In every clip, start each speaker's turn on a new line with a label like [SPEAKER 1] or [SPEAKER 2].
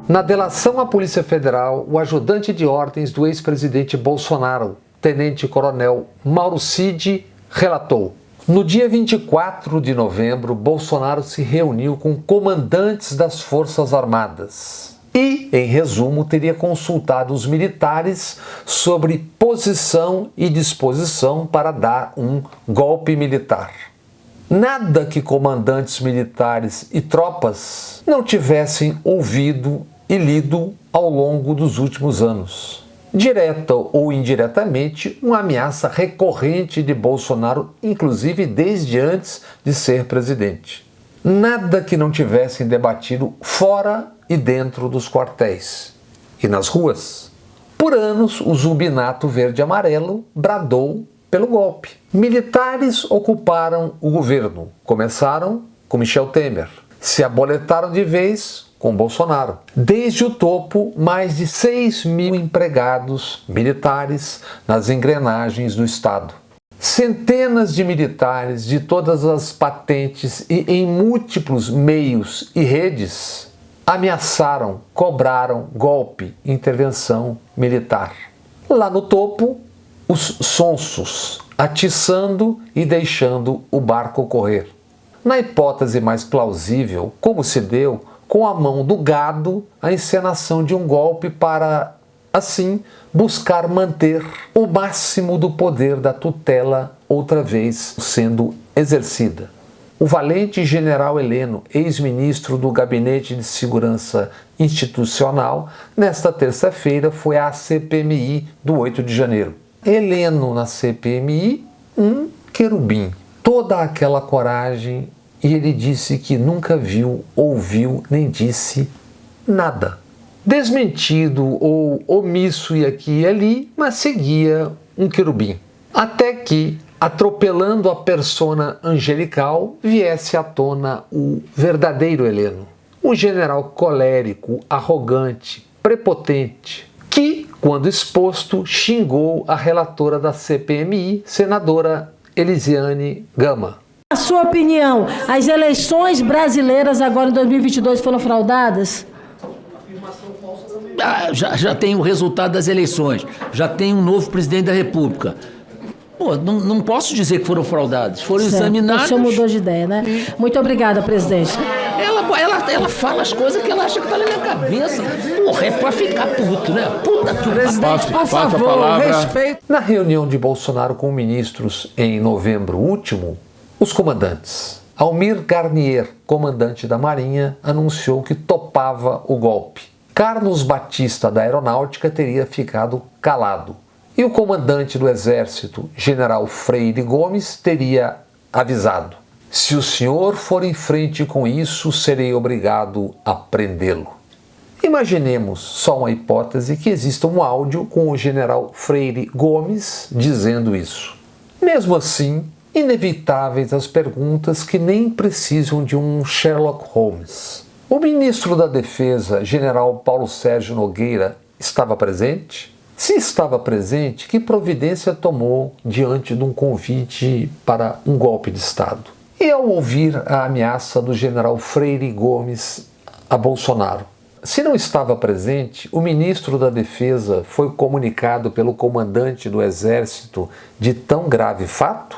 [SPEAKER 1] Na delação à Polícia Federal, o ajudante de ordens do ex-presidente Bolsonaro, tenente-coronel Mauro Cid, relatou: no dia 24 de novembro, Bolsonaro se reuniu com comandantes das Forças Armadas e, em resumo, teria consultado os militares sobre posição e disposição para dar um golpe militar. Nada que comandantes militares e tropas não tivessem ouvido e lido ao longo dos últimos anos. Direta ou indiretamente, uma ameaça recorrente de Bolsonaro, inclusive desde antes de ser presidente. Nada que não tivessem debatido fora e dentro dos quartéis e nas ruas. Por anos, o Zubinato verde-amarelo bradou pelo golpe. Militares ocuparam o governo. Começaram com Michel Temer. Se aboletaram de vez com Bolsonaro. Desde o topo, mais de 6 mil empregados militares nas engrenagens do Estado. Centenas de militares de todas as patentes e em múltiplos meios e redes ameaçaram, cobraram golpe, intervenção militar. Lá no topo, os sonsos atiçando e deixando o barco correr. Na hipótese mais plausível, como se deu, com a mão do gado, a encenação de um golpe para, assim, buscar manter o máximo do poder da tutela outra vez sendo exercida. O valente general Heleno, ex-ministro do Gabinete de Segurança Institucional, nesta terça-feira foi à CPMI do 8 de janeiro. Heleno na CPMI, um querubim. Toda aquela coragem, e ele disse que nunca viu, ouviu, nem disse nada. Desmentido ou omisso e aqui e ali, mas seguia um querubim. Até que, atropelando a persona angelical, viesse à tona o verdadeiro Heleno. Um general colérico, arrogante, prepotente, que, quando exposto, xingou a relatora da CPMI, senadora Elisiane Gama.
[SPEAKER 2] Na sua opinião, as eleições brasileiras agora em 2022 foram fraudadas?
[SPEAKER 3] Já tem o resultado das eleições, já tem um novo presidente da República. Pô, não posso dizer que foram fraudadas, foram examinadas.
[SPEAKER 2] O senhor mudou de ideia, né? Muito obrigada, presidente.
[SPEAKER 3] Ela fala as coisas que ela acha que tá na minha cabeça. Porra, é pra ficar puto, né? Puta que
[SPEAKER 2] Presidente, por favor, respeito.
[SPEAKER 1] Na reunião de Bolsonaro com ministros em novembro último, os comandantes. Almir Garnier, comandante da Marinha, anunciou que topava o golpe. Carlos Batista, da Aeronáutica, teria ficado calado. E o comandante do Exército, general Freire Gomes, teria avisado: se o senhor for em frente com isso, serei obrigado a prendê-lo. Imaginemos, só uma hipótese, que exista um áudio com o general Freire Gomes dizendo isso. Mesmo assim, inevitáveis as perguntas que nem precisam de um Sherlock Holmes. O ministro da Defesa, general Paulo Sérgio Nogueira, estava presente? Se estava presente, que providência tomou diante de um convite para um golpe de Estado? E ao ouvir a ameaça do general Freire Gomes a Bolsonaro? Se não estava presente, o ministro da Defesa foi comunicado pelo comandante do Exército de tão grave fato?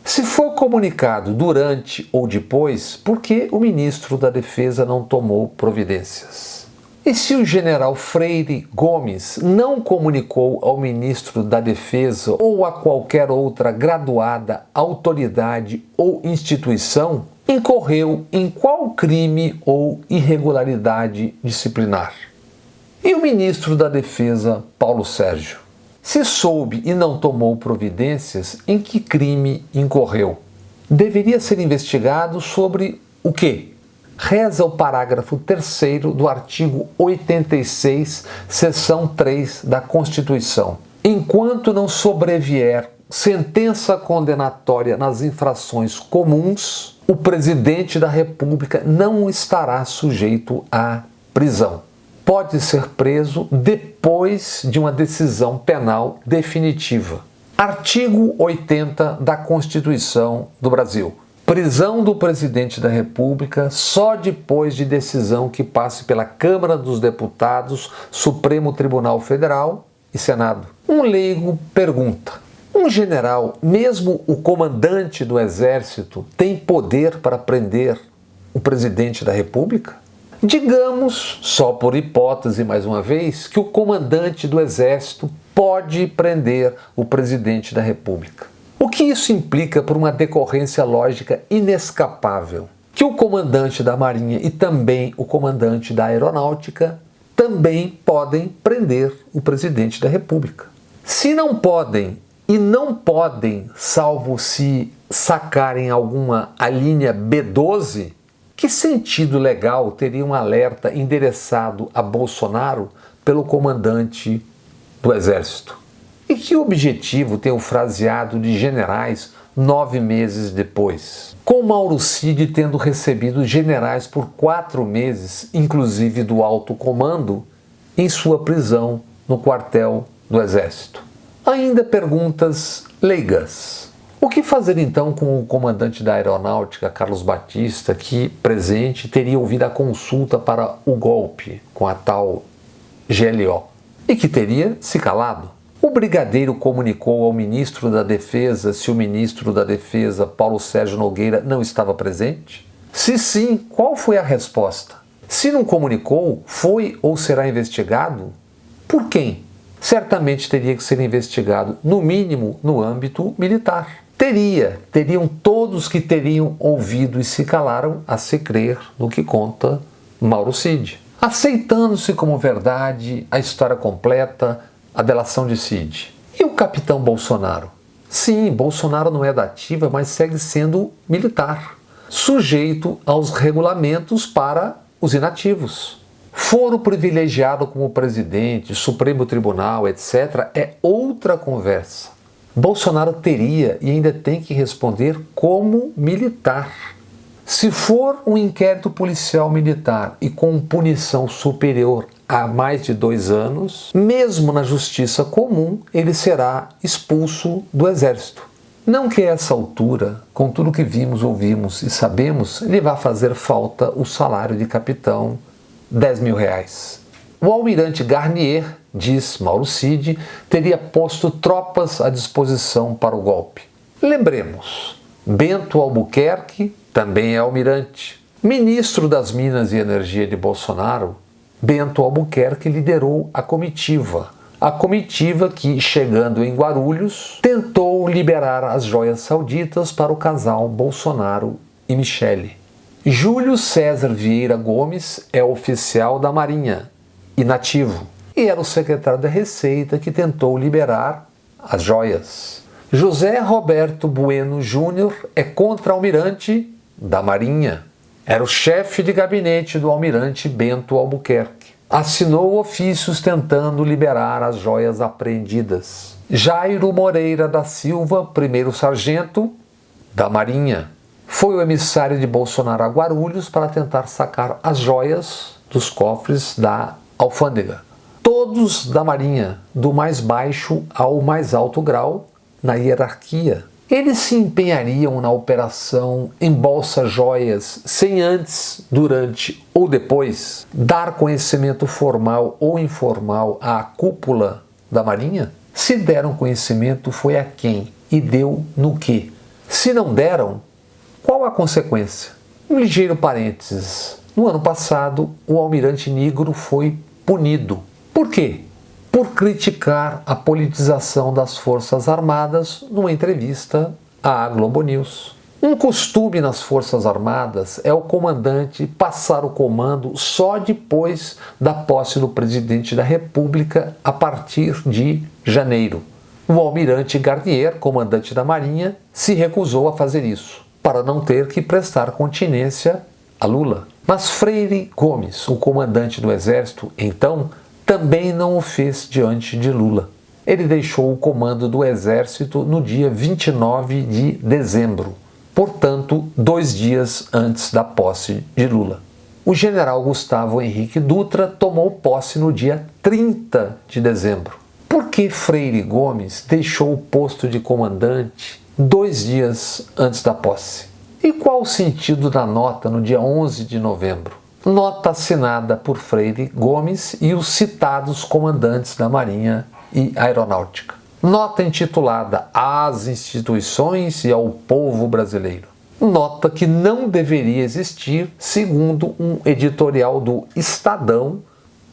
[SPEAKER 1] Se for comunicado durante ou depois, por que o ministro da Defesa não tomou providências? E se o general Freire Gomes não comunicou ao ministro da Defesa ou a qualquer outra graduada autoridade ou instituição, incorreu em qual crime ou irregularidade disciplinar? E o ministro da Defesa, Paulo Sérgio? Se soube e não tomou providências, em que crime incorreu? Deveria ser investigado sobre o quê? Reza o parágrafo 3º do artigo 86, seção 3 da Constituição. Enquanto não sobrevier sentença condenatória nas infrações comuns, o presidente da República não estará sujeito à prisão. Pode ser preso depois de uma decisão penal definitiva. Artigo 80 da Constituição do Brasil. Prisão do presidente da República só depois de decisão que passe pela Câmara dos Deputados, Supremo Tribunal Federal e Senado. Um leigo pergunta: um general, mesmo o comandante do Exército, tem poder para prender o presidente da República? Digamos, só por hipótese mais uma vez, que o comandante do Exército pode prender o presidente da República. O que isso implica por uma decorrência lógica inescapável? Que o comandante da Marinha e também o comandante da Aeronáutica também podem prender o presidente da República. Se não podem, e não podem, salvo se sacarem alguma alínea B12, que sentido legal teria um alerta endereçado a Bolsonaro pelo comandante do Exército? E que objetivo tem o fraseado de generais 9 meses depois? Com Mauro Cid tendo recebido generais por 4 meses, inclusive do alto comando, em sua prisão no quartel do Exército. Ainda perguntas leigas. O que fazer então com o comandante da Aeronáutica, Carlos Batista, que, presente, teria ouvido a consulta para o golpe com a tal GLO e que teria se calado? O brigadeiro comunicou ao ministro da Defesa se o ministro da Defesa, Paulo Sérgio Nogueira, não estava presente? Se sim, qual foi a resposta? Se não comunicou, foi ou será investigado? Por quem? Certamente teria que ser investigado, no mínimo, no âmbito militar. Teriam todos que teriam ouvido e se calaram a se crer no que conta Mauro Cid. Aceitando-se como verdade a história completa, a delação de Cid. E o capitão Bolsonaro? Sim, Bolsonaro não é da ativa, mas segue sendo militar, sujeito aos regulamentos para os inativos. Foro privilegiado como presidente, Supremo Tribunal, etc., é outra conversa. Bolsonaro teria e ainda tem que responder como militar. Se for um inquérito policial militar e com punição superior a mais de 2 anos, mesmo na justiça comum, ele será expulso do Exército. Não que a essa altura, com tudo que vimos, ouvimos e sabemos, lhe vá fazer falta o salário de capitão, R$10.000. O almirante Garnier, diz Mauro Cid, teria posto tropas à disposição para o golpe. Lembremos, Bento Albuquerque também é almirante. Ministro das Minas e Energia de Bolsonaro, Bento Albuquerque liderou a comitiva que, chegando em Guarulhos, tentou liberar as joias sauditas para o casal Bolsonaro e Michele. Júlio César Vieira Gomes é oficial da Marinha, inativo, e era o secretário da Receita que tentou liberar as joias. José Roberto Bueno Júnior é contra-almirante da Marinha. Era o chefe de gabinete do almirante Bento Albuquerque. Assinou ofícios tentando liberar as joias apreendidas. Jairo Moreira da Silva, primeiro sargento da Marinha, foi o emissário de Bolsonaro a Guarulhos para tentar sacar as joias dos cofres da alfândega. Todos da Marinha, do mais baixo ao mais alto grau, na hierarquia. Eles se empenhariam na operação Embolsa Joias sem antes, durante ou depois dar conhecimento formal ou informal à cúpula da Marinha? Se deram conhecimento, foi a quem? E deu no quê? Se não deram, qual a consequência? Um ligeiro parênteses. No ano passado, o almirante Nigro foi punido. Por quê? Por criticar a politização das Forças Armadas numa entrevista à Globo News. Um costume nas Forças Armadas é o comandante passar o comando só depois da posse do presidente da República a partir de janeiro. O almirante Garnier, comandante da Marinha, se recusou a fazer isso, para não ter que prestar continência a Lula. Mas Freire Gomes, o comandante do Exército, então, também não o fez diante de Lula. Ele deixou o comando do Exército no dia 29 de dezembro, portanto, 2 dias antes da posse de Lula. O general Gustavo Henrique Dutra tomou posse no dia 30 de dezembro. Por que Freire Gomes deixou o posto de comandante 2 dias antes da posse? E qual o sentido da nota no dia 11 de novembro? Nota assinada por Freire Gomes e os citados comandantes da Marinha e Aeronáutica. Nota intitulada às instituições e ao povo brasileiro. Nota que não deveria existir, segundo um editorial do Estadão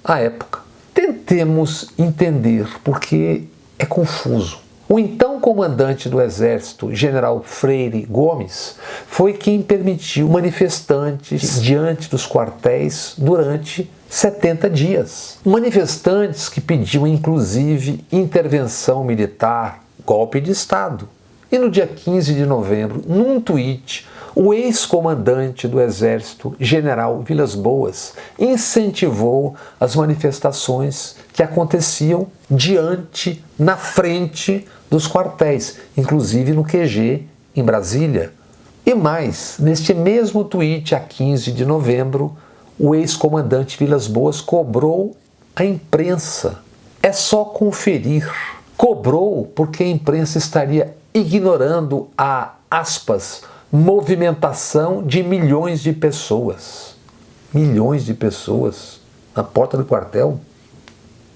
[SPEAKER 1] à época. Tentemos entender, porque é confuso. O então comandante do Exército, General Freire Gomes, foi quem permitiu manifestantes diante dos quartéis durante 70 dias. Manifestantes que pediam inclusive intervenção militar, golpe de Estado. E no dia 15 de novembro, num tweet, o ex-comandante do Exército, General Vilas Boas, incentivou as manifestações que aconteciam na frente dos quartéis, inclusive no QG em Brasília. E mais, neste mesmo tweet, a 15 de novembro, o ex-comandante Vilas Boas cobrou a imprensa. É só conferir. Cobrou porque a imprensa estaria ignorando a, aspas, movimentação de milhões de pessoas. Milhões de pessoas na porta do quartel?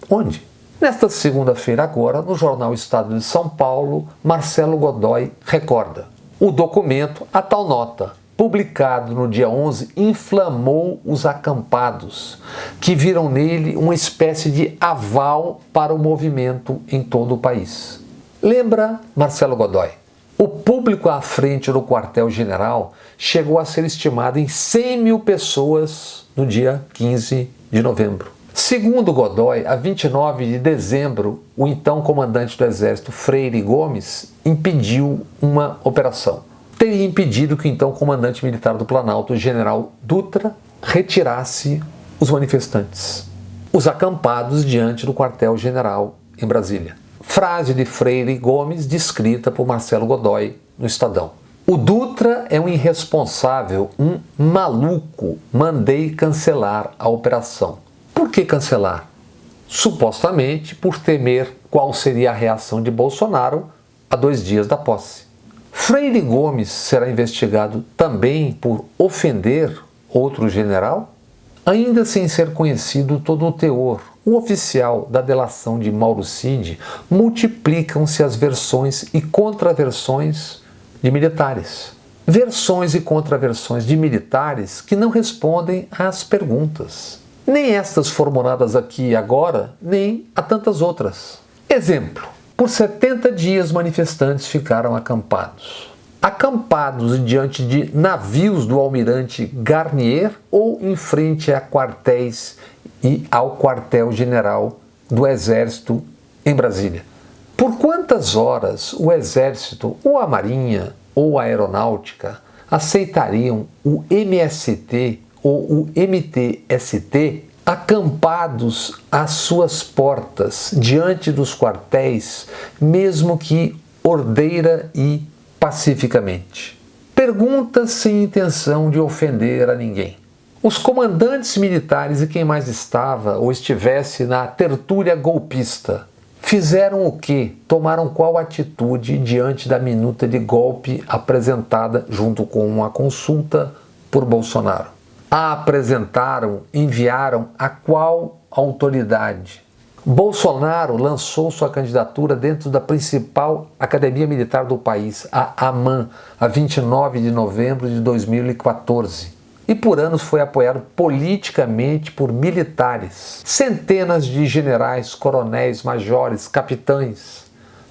[SPEAKER 1] Onde? Nesta segunda-feira agora, no jornal Estado de São Paulo, Marcelo Godoy recorda. O documento, a tal nota, publicado no dia 11, inflamou os acampados, que viram nele uma espécie de aval para o movimento em todo o país. Lembra, Marcelo Godoy? O público à frente do quartel-general chegou a ser estimado em 100 mil pessoas no dia 15 de novembro. Segundo Godoy, a 29 de dezembro, o então comandante do Exército, Freire Gomes, impediu uma operação. Teria impedido que o então comandante militar do Planalto, General Dutra, retirasse os manifestantes, os acampados diante do quartel-general em Brasília. Frase de Freire Gomes descrita por Marcelo Godoy no Estadão. O Dutra é um irresponsável, um maluco. Mandei cancelar a operação. Por que cancelar? Supostamente por temer qual seria a reação de Bolsonaro a 2 dias da posse. Freire Gomes será investigado também por ofender outro general? Ainda sem ser conhecido todo o teor, o oficial da delação de Mauro Cid, multiplicam-se as versões e contraversões de militares. Versões e contraversões de militares que não respondem às perguntas. Nem estas formuladas aqui e agora, nem a tantas outras. Exemplo. Por 70 dias, manifestantes ficaram acampados. Acampados diante de navios do almirante Garnier ou em frente a quartéis e ao quartel-general do Exército em Brasília. Por quantas horas o Exército, ou a Marinha, ou a Aeronáutica aceitariam o MST ou o MTST acampados às suas portas, diante dos quartéis, mesmo que ordeira e pacificamente? Pergunta sem intenção de ofender a ninguém. Os comandantes militares e quem mais estava ou estivesse na tertúlia golpista fizeram o quê? Tomaram qual atitude diante da minuta de golpe apresentada junto com a consulta por Bolsonaro? A apresentaram, enviaram a qual autoridade? Bolsonaro lançou sua candidatura dentro da principal academia militar do país, a AMAN, a 29 de novembro de 2014. E por anos foi apoiado politicamente por militares. Centenas de generais, coronéis, majores, capitães,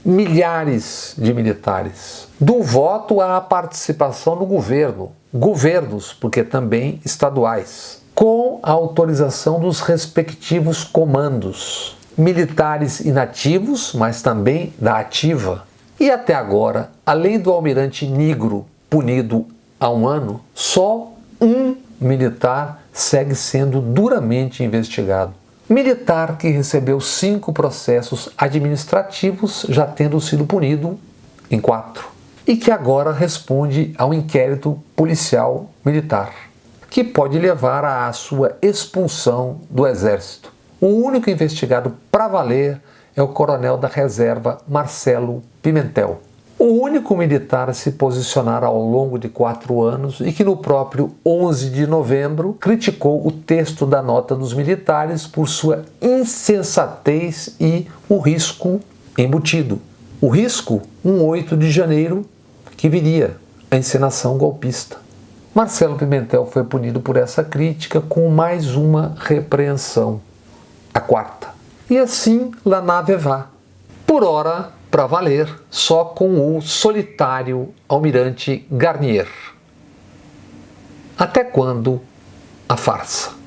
[SPEAKER 1] milhares de militares. Do voto à participação no governo, governos, porque também estaduais, com a autorização dos respectivos comandos, militares inativos, mas também da ativa. E até agora, além do almirante Nigro, punido há 1 ano, só um militar segue sendo duramente investigado. Militar que recebeu 5 processos administrativos, já tendo sido punido em 4. E que agora responde ao inquérito policial militar, que pode levar à sua expulsão do Exército. O único investigado para valer é o coronel da reserva Marcelo Pimentel. o único militar a se posicionar ao longo de 4 anos e que no próprio 11 de novembro criticou o texto da nota dos militares por sua insensatez e o risco embutido. O risco, um 8 de janeiro, que viria, a encenação golpista. Marcelo Pimentel foi punido por essa crítica com mais uma repreensão, a 4ª. E assim, la nave va. Por ora, para valer, só com o solitário almirante Garnier. Até quando a farsa?